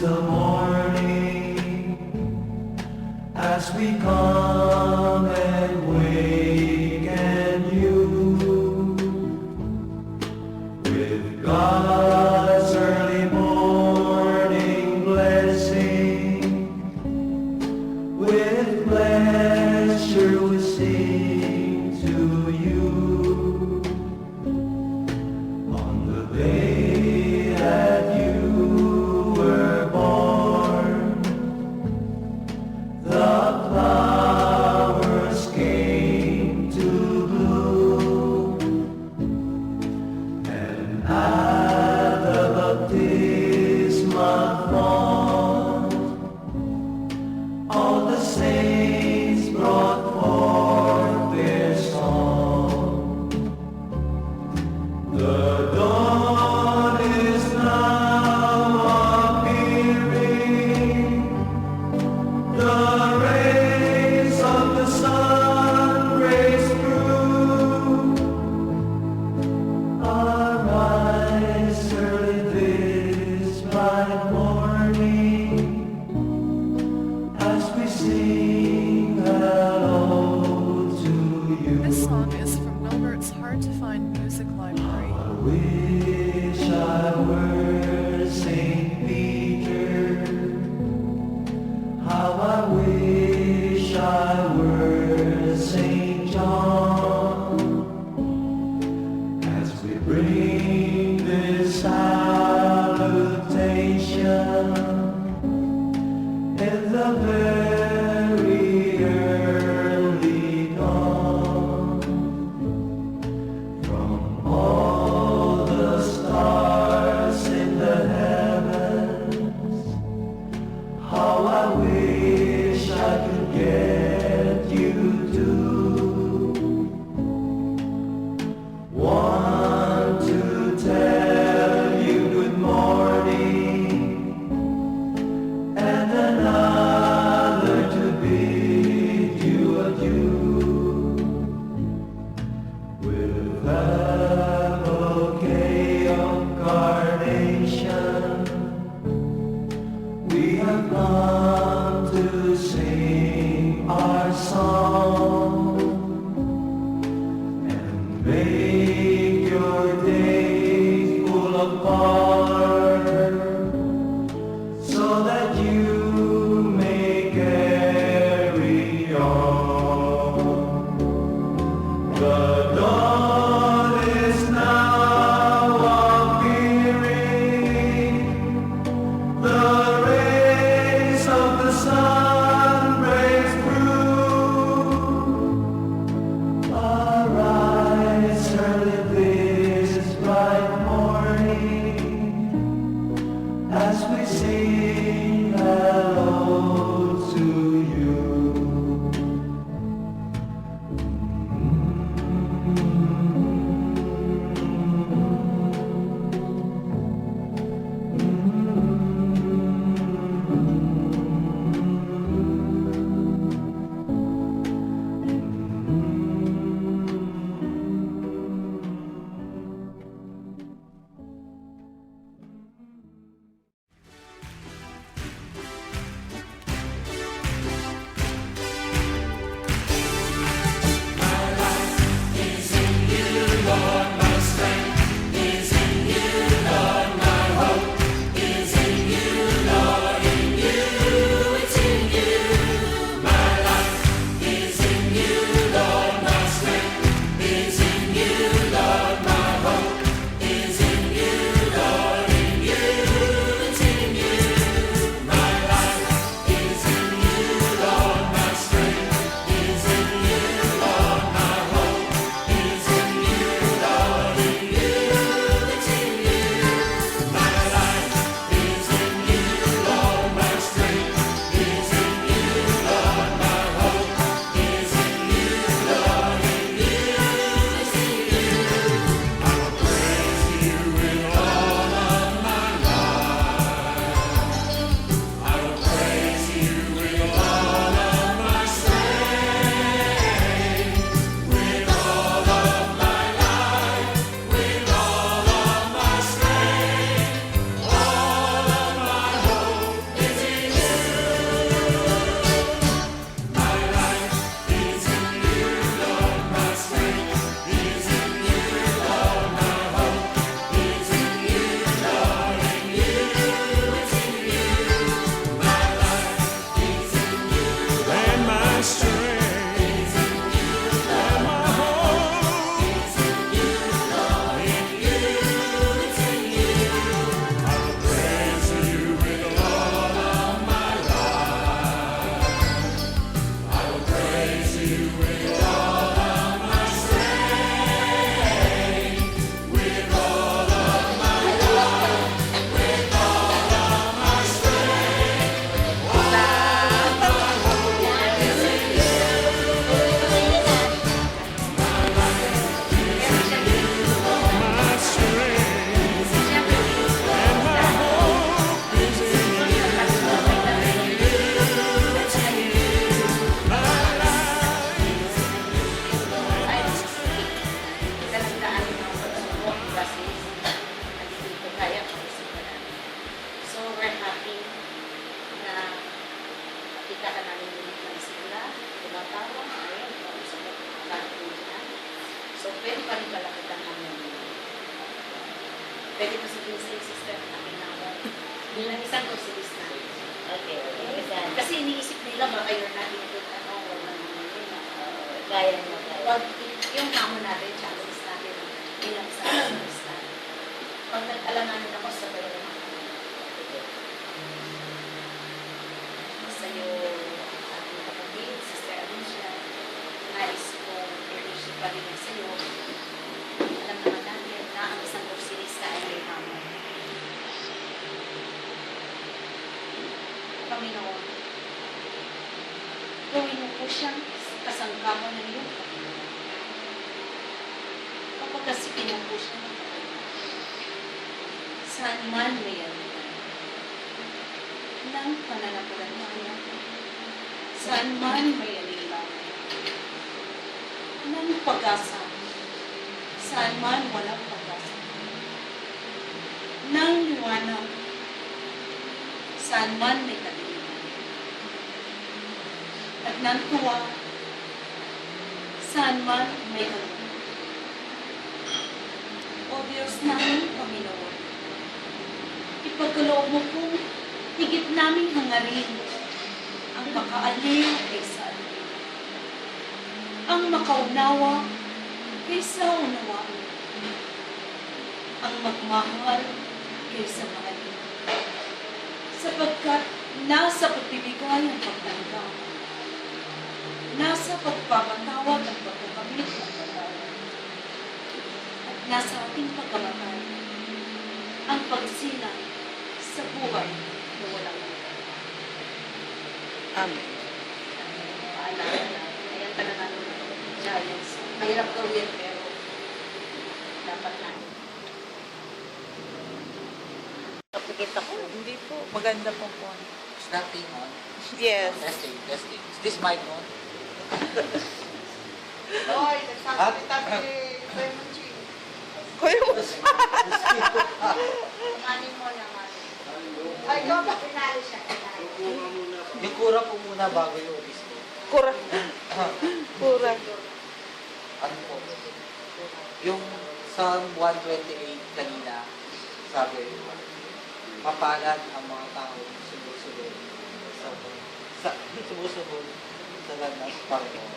the morning as we come and waken you with God's early morning blessing. With pleasure we sing to you on the day that you were born. The flowers came to bloom, and at the baptismal font, all the saints brought forth their song. The dawn is now appearing, the rays of the sun race through. Arise early this bright morning as we sing hello to you. This song is from Wilbert's Hard to Find Music Library. I wish I were Saint Peter. How I wish I were Saint John. As we bring this salutation in the very early dawn, from all the stars in the heavens, how I wish I could get you to 1, 2, process. At dito kaya pag-usap na namin. So, we're happy na makita ka namin ulit ng sila, tumatawa, ayun, pag-usap na natin namin. So, pwede pa rin pala kita namin. Pwede pa sabihin sa sister namin na ako. Bilang isang kursilis na. Okay, okay. Kasi iniisip nila baka you're not into wag na naman yun. Kaya mo, kaya. Pag yung hamon natin, challenge natin bilang sa kursilista. Pag nag-alanganin ako sa dalawa sa'yo, ating kapatid, Sister Alicia, nais kong i-appreciate pa rin sa'yo. Alam naman natin na ang isang kursilista ay may hamon. Panginoon, gawin mo po siyang kasangkamo ng iyong Panginoon. Kapag kasipin mo po siya ng Panginoon, saan man may ng pananampalataya, saan man may alilang, ng pag-asa, saan man walang pag-asa, ng liwanag, saan man may kadiliman, at ng tuwa, saan man may kalungkot. O Diyos namin, Panginoon, ipagkaloob mo kung higit naming hangarin ang makaaliw kaysa aliw, ang makaunawa kaysa unawaan, ang magmahal kaysa mahalin, sapagkat nasa pagbibigay ang pagtanda, nasa pagpapatawad ang pagkakamit ng patawad, at nasa ating pagkamatay ang pagsilang sa buhay na walang hanggan. Amen. Paalala natin, ayan talaga ng challenge. Mahirap gawin, pero dapat natin. Kapikita ko. Hindi po. Maganda po po. Is that thing on? Yes. Testing, testing. Is this mic on? Hoy, nagsasalita si Raymond G. Kuya mo. Kumanin mo naman. Ay, ikaw ba? Pinali siya. Yung kura po muna bago yung disco. Kura. Kura. Ano po? Yung Psalm 128 kanina, sabi, mapalad ang mga tao sumusunod sumusunod sa land ng Panginoon.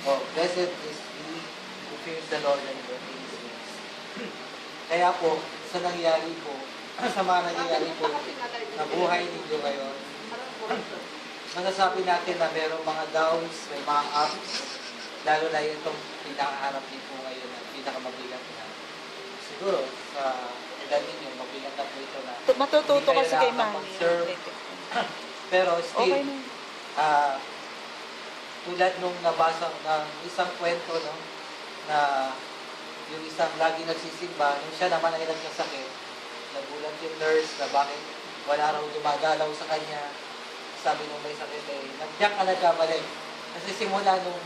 Oh, blessed is he who fears the Lord and walks in his ways. Kaya po, sa nangyari po, sa mga nangyayari po, na buhay ninyo ngayon, masasabi natin na mayroong mga downs, may mga ups, lalo na itong pinakaharap din po ngayon na pinakamabilang na. Siguro, sa edad ninyo, mabilang na po ito na Matututo hindi kasi kayo kay Mami. nakakapag-serve. Pero still, Okay na. tulad nung nabasa ng isang kwento, no, na yung isang lagi nagsisimba, nung siya naman ay nagkasakit, nagulat yung nurse na bakit wala raw dumagalaw sa kanya. Sabi nung may sakit eh, nagdiyak ka nagkamali. Kasi simula nung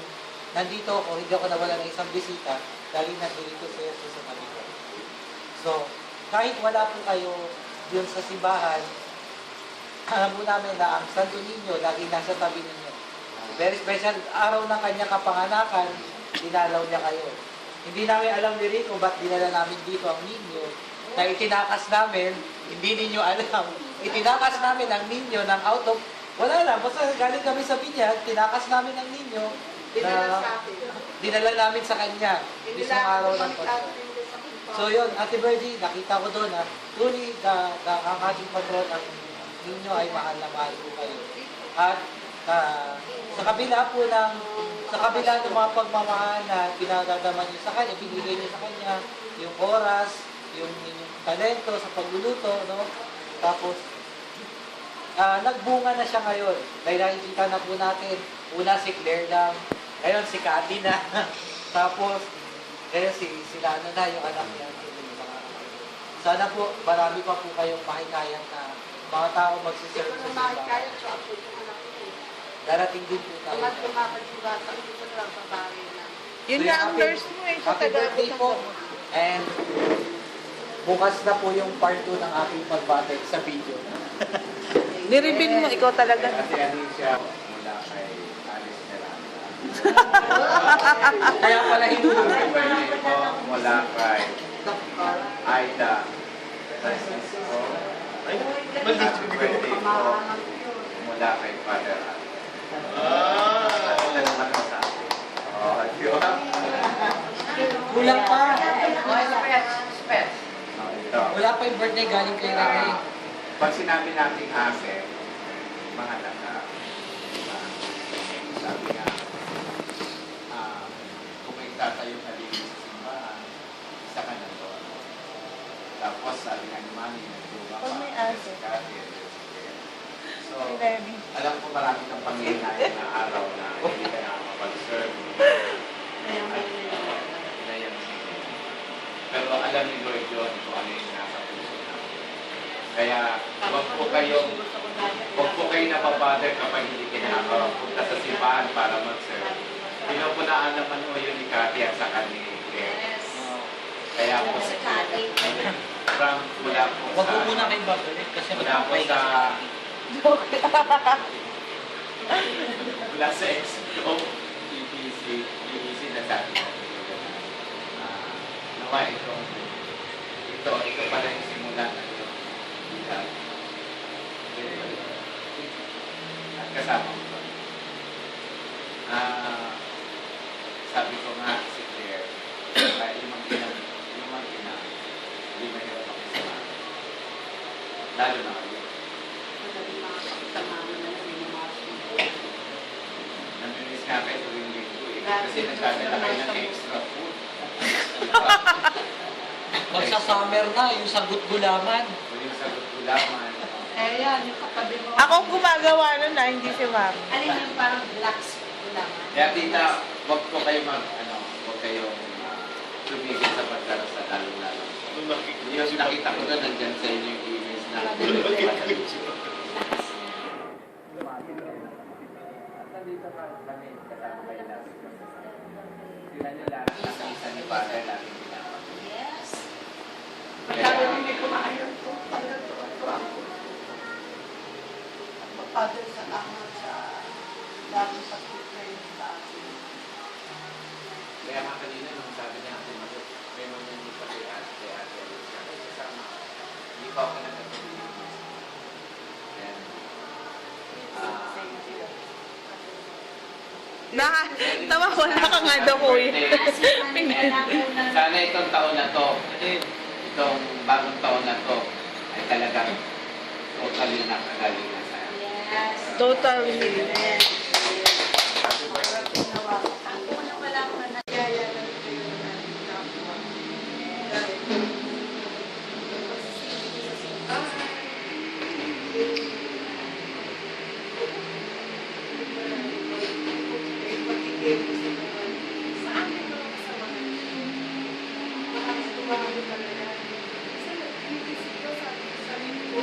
nandito ako, hindi ako nawala ng isang bisita, dahil nandito sa Jesus sa tabi ko. So, kahit wala po kayo yun sa simbahan, alam po namin na ang Santo Niño lagi nasa tabi ninyo. Very special araw ng kanyang kapanganakan, dinalaw niya kayo. Hindi namin alam ni Rico ba't dinala namin dito ang ninyo na itinakas namin, hindi ninyo alam. Itinakas namin ang ninyo ng out of, wala lang, basta galing kami sa binyag, tinakas namin ang ninyo Dinala na sa atin. dinala namin sa kanya. Isang araw ng Pasko. So yun, Ate Birdie, nakita ko doon na truly ang ating patron, ang ninyo ay mahal na mahal po kayo. At sa kabila po ng mga pagmamahal na pinagagaman niyo sa kanya, binigay niyo sa kanya, yung oras, yung inyong talento sa pagluluto, no? Tapos, nagbunga na siya ngayon. Dahil nakikita na po natin, una si Claire lang, ngayon si Cathy na, tapos, ngayon sila na yung anak niya. Sana po, marami pa po kayong makikayang na mga tao magsiserve sa simbahan. Kaya siya ako yung anak ko. Darating din po tayo. Naman kumakajiba, sabi ko lang babae na. Yun So, nga ang happy- nurse mo eh. Sa Happy birthday po. taga-Butang. And bukas na po yung part 2 ng aking pagbati sa video. Nireveal mo, ikaw talaga. Kasi Alicia, mula kay Alice Miranda. Kaya pala hinulog. Happy birthday po mula kay Aida Francisco. Happy birthday po mula kay Father Al. Ano naman sa akin? Oh, di ba? Kulang pa. Oh, ito. Wala pa yung birthday galing kay Rene. Pag sinabi nating ate, mahalaga. Sabi nga, kung may tatayo ka din sa simbahan, isa ka na to. Tapos sabi nga ni Mami, nagtuwa Pag may ka, ate. si Kati, so, Ready. alam ko marami kang pangyayaring na araw na hindi ka nakakapag-serve. Inayang sige. Pero alam ni Lord yun kung ano yung nasa puso namin. Kaya huwag po kayo napabother kapag hindi kayo nakakapunta sa simbahan para mag-serve. Pinupunaan naman mo yun ni Kati at sa kanil. Yes. Kaya po, Si Kati. from mula po Wag mo sa... muna kayong babalik kasi Mula po magpapay sa... ka. Mula sa ex-co, BBC na sabi ko. Nawa ito pala yung simula na ito. Bilang. At kasama ko ito. Sabi ko nga si Claire, limang ina, hindi mahirap ako sa mga. Lalo na kayo. Namimiss nga kayo tuwing linggo eh. Kasi nagdadala kayo ng extra food. Magsa-summer na, yung sagot gulaman. Kung yung sagot gulaman. Ako gumagawa nun na, hindi si Ma'am. Alin yung parang blacks lang. Kaya tita, huwag po kayo huwag kayong tumigil sa pagdarasal lalo-lalo. Yung nakita ko na nandyan sa inyo yung emails na nandito ka kami kasama kayo lagi. Sila nyo lahat nasa isa ni Father lagi pinapag. Yes. Kaya, Father sa akin sa dami sa pagkain sa akin. kaya nga kanina nung sabi niya ako may mga pa kay ate Alicia kasi kasama ako. Hindi pa ako nagkatuloy. And, Nawawala ka nga daw, kuya. sana itong taon na to, itong bagong taon na to, ay talagang totally nakagalingan sa akin. Yes. Totally. Happy birthday. Ang unang wala ko na Kaya lang kayo na kapwa. Sa akin no, sa mga mahal talaga. Kasi nag-iisip ko sa sarili ko,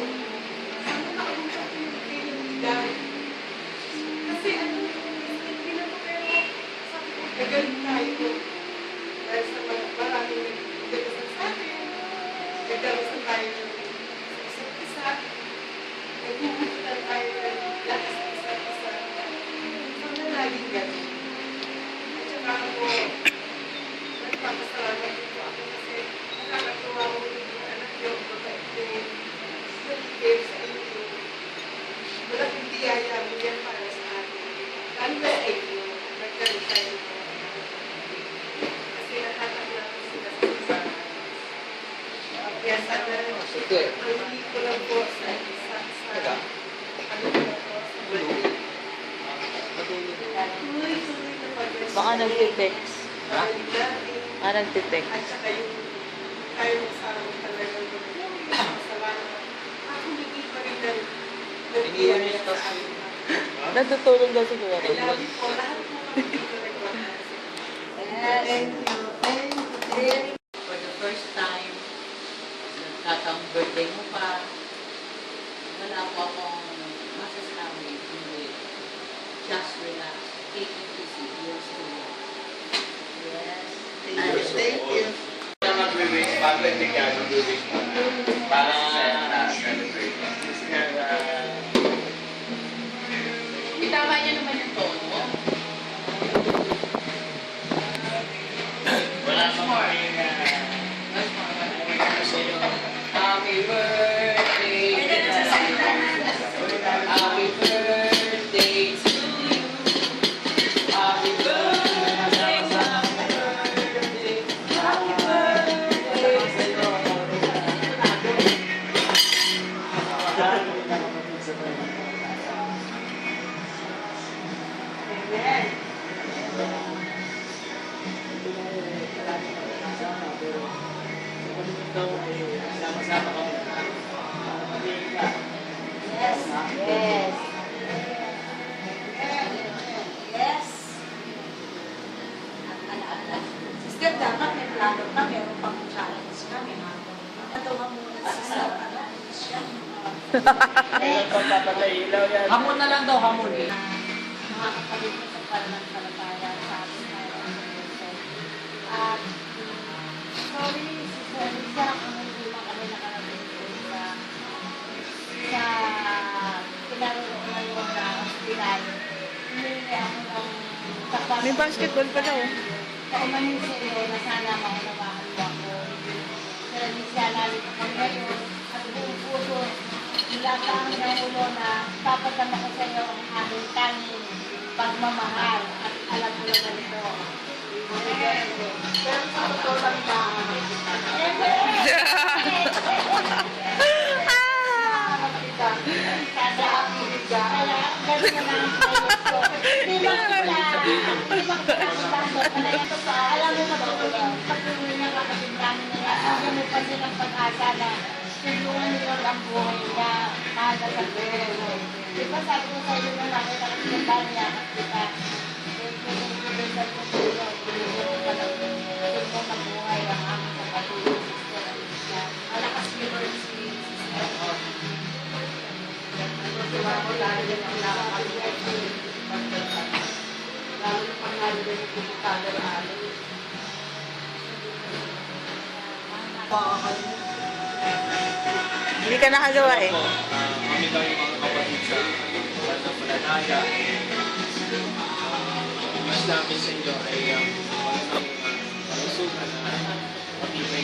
saan ko nakapunta ko yung pinag-ibigay? Kasi hindi na ko pero sabi ko, gagaling tayo. Dahil sa maraming nagdadasan sa atin, nagdadasan tayo ng isa't isa, nagbubutan tayo ng lakas ng isa't isa. So, na laging ganun. At saka ako, nagpapasalamat din po ako kasi nakakatuwa ko yung anak niyo, mabait din, maligay sa inyo. Malaking biyaya mo yan para sa atin. Lalo na sa inyo, nagkaroon tayo ng mga anak. Kasi nakakatuwa ko sila sa isa. Kaya sana, Sige. hindi ko lang po sa isa sa ano ko po sa birthday. Tuloy-tuloy na pag-birthday. Baka nagtitext. Ha? Ah, nagtitext. At saka yung tayo sa amin talagang salamat. Ako hindi pa rin Hindi yan yung tas. Natutulog daw si Kuya I Ron. love you po. Lahat po kami dito nagmamahal. Yes. Thank you. Thank you. For the first time, nagkataong birthday mo pa, wala po akong masasabi, hindi. Just relax. Take it easy. You're still young. Yes. Thank you. mag-wish, bago ibigyan, mag-wish mo na. Para sa celebration. Itama niya naman yung tono. Wala Once more. Once more. Happy birthday. Happy birthday to you. Happy birthday. Happy birthday. Yes. Yes. Yes. Ala-ala. Sister, dapat may plano ka. Meron pang challenge ka. May hapon ka. Natawa muna sister. Ala, siya. Hamon na lang daw, hamon. Mga kapatid ko sa pananampalataya sa ating At sorry, Sister Lisa, kung hindi lang kami nakarating doon sa pinaroonan mo na hospital. Humingi ako ng takpan. May basketball pa daw. Paumanin sa iyo na sana maunawaan mo ako. Sir Lisa, nalit ako ngayon at buong puso mula sa aking ulo na papadama ko sa iyo ang aking tanging pagmamahal at alam mo na ito. Pero sa totoo lang ba? Kada ako ka. Kaya ganun na lang ang payos ko. Hindi ba kita? Alam mo matulog. Patuloy niya kapatid namin na yan. Bigyan mo pa silang pag-asa na tulungan nila ang buhay niya. Mahal sa buhay. Di ba sabi ko sa iyo nung nakita ko yung niya at kita. Tulungan ko tulong. Tulungan ka lang. Tulungan ng buhay ang aming kapatid. Sister Alicia. Malakas yun si Sister. Diba ko dahil ang nakakalimutan. Lalo na pangalan na yung pupuntada na alam. Hindi ka nakagawa eh. Kami daw yung mga kapatid sa pananampalataya. Mas namin sa inyo ay magandang kalusugan na matibay